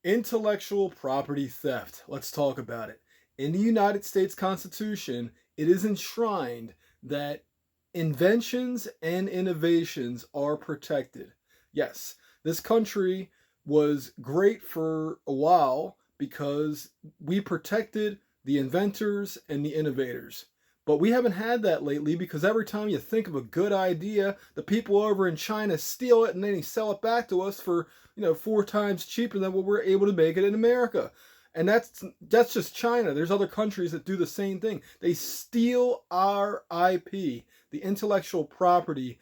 Intellectual property theft. Let's talk about it. In the United States Constitution, it is enshrined that inventions and innovations are protected. Yes, this country was great for a while because we protected the inventors and the innovators. But we haven't had that lately because every time you think of a good idea, the people over in China steal it and then they sell it back to us for, 4 times cheaper than what we're able to make it in America. And that's just China. There's other countries that do the same thing. They steal our IP, the intellectual property,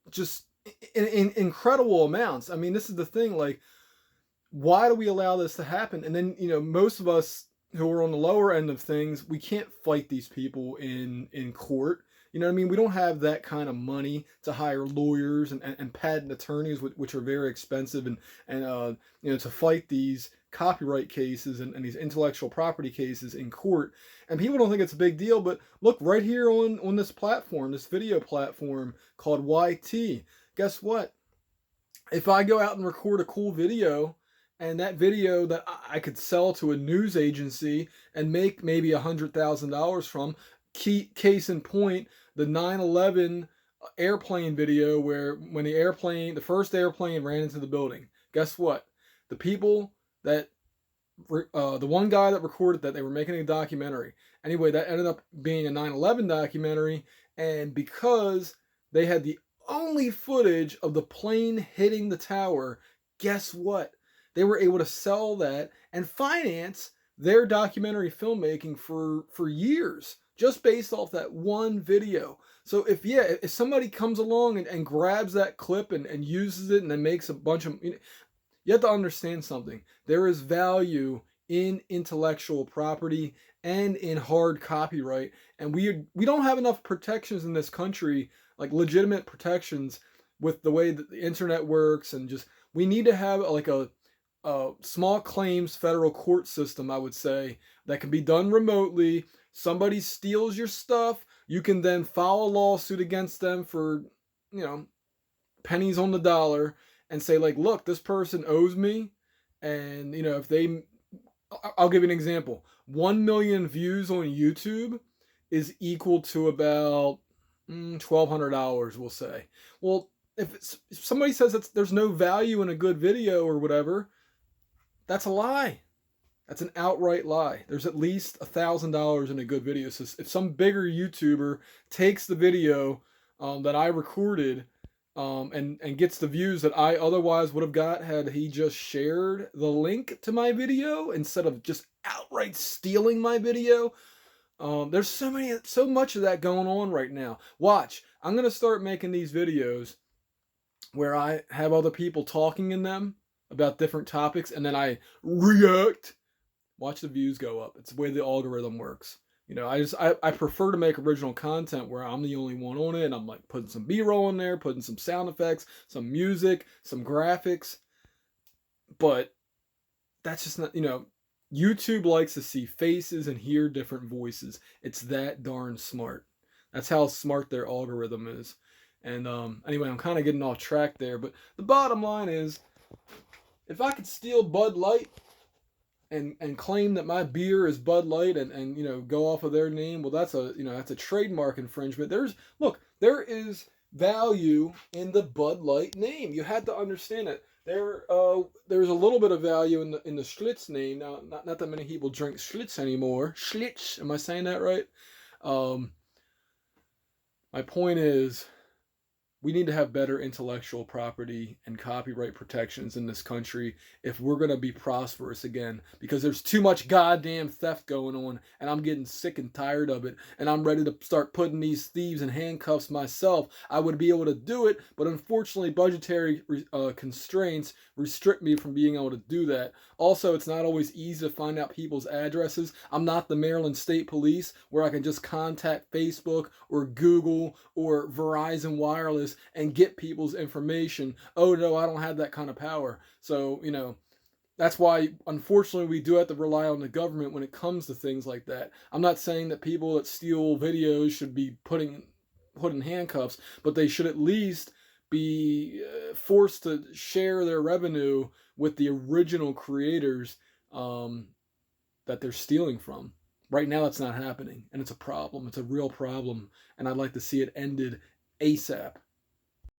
just in incredible amounts. I mean, this is the thing. Like, why do we allow this to happen? And then, most of us who are on the lower end of things, we can't fight these people in court. You know what I mean? We don't have that kind of money to hire lawyers and patent attorneys, which are very expensive, and to fight these copyright cases and these intellectual property cases in court. And people don't think it's a big deal, but look right here on this platform, this video platform called YT. Guess what? If I go out and record a cool video, and that video that I could sell to a news agency and make maybe $100,000 from, case in point, the 9/11 airplane video where when the first airplane ran into the building. Guess what? The people that the one guy that recorded that, they were making a documentary. Anyway, that ended up being a 9/11 documentary, and because they had the only footage of the plane hitting the tower, guess what? They were able to sell that and finance their documentary filmmaking for years just based off that one video. So if somebody comes along and grabs that clip and uses it and then makes a bunch of, you have to understand something. There is value in intellectual property and in hard copyright, and we don't have enough protections in this country, like legitimate protections, with the way that the internet works. And just, we need to have like a small claims federal court system, I would say, that can be done remotely. Somebody steals your stuff, you can then file a lawsuit against them for, pennies on the dollar, and say, like, look, this person owes me. And, if they, I'll give you an example. 1 million views on YouTube is equal to about $1,200, we'll say. Well, if somebody says that there's no value in a good video or whatever, that's a lie. That's an outright lie. There's at least $1,000 in a good video. So if some bigger YouTuber takes the video that I recorded and gets the views that I otherwise would have got had he just shared the link to my video instead of just outright stealing my video, there's so much of that going on right now. Watch, I'm gonna start making these videos where I have other people talking in them about different topics, and then I react. Watch the views go up. It's the way the algorithm works. I prefer to make original content where I'm the only one on it, and I'm like putting some B-roll in there, putting some sound effects, some music, some graphics. But that's just not, YouTube likes to see faces and hear different voices. It's that darn smart. That's how smart their algorithm is. And anyway, I'm kind of getting off track there, but the bottom line is, if I could steal Bud Light and claim that my beer is Bud Light and go off of their name, well, that's a trademark infringement. There is value in the Bud Light name. You had to understand it. There's a little bit of value in the Schlitz name. Now, not that many people drink Schlitz anymore. Schlitz, am I saying that right? My point is, we need to have better intellectual property and copyright protections in this country if we're going to be prosperous again, because there's too much goddamn theft going on, and I'm getting sick and tired of it, and I'm ready to start putting these thieves in handcuffs myself. I would be able to do it, but unfortunately budgetary constraints restrict me from being able to do that. Also, it's not always easy to find out people's addresses. I'm not the Maryland State Police where I can just contact Facebook or Google or Verizon Wireless and get people's information. Oh no, I don't have that kind of power. So, that's why, unfortunately, we do have to rely on the government when it comes to things like that. I'm not saying that people that steal videos should be put in handcuffs, but they should at least be forced to share their revenue with the original creators that they're stealing from. Right now, that's not happening, and it's a problem. It's a real problem, and I'd like to see it ended ASAP.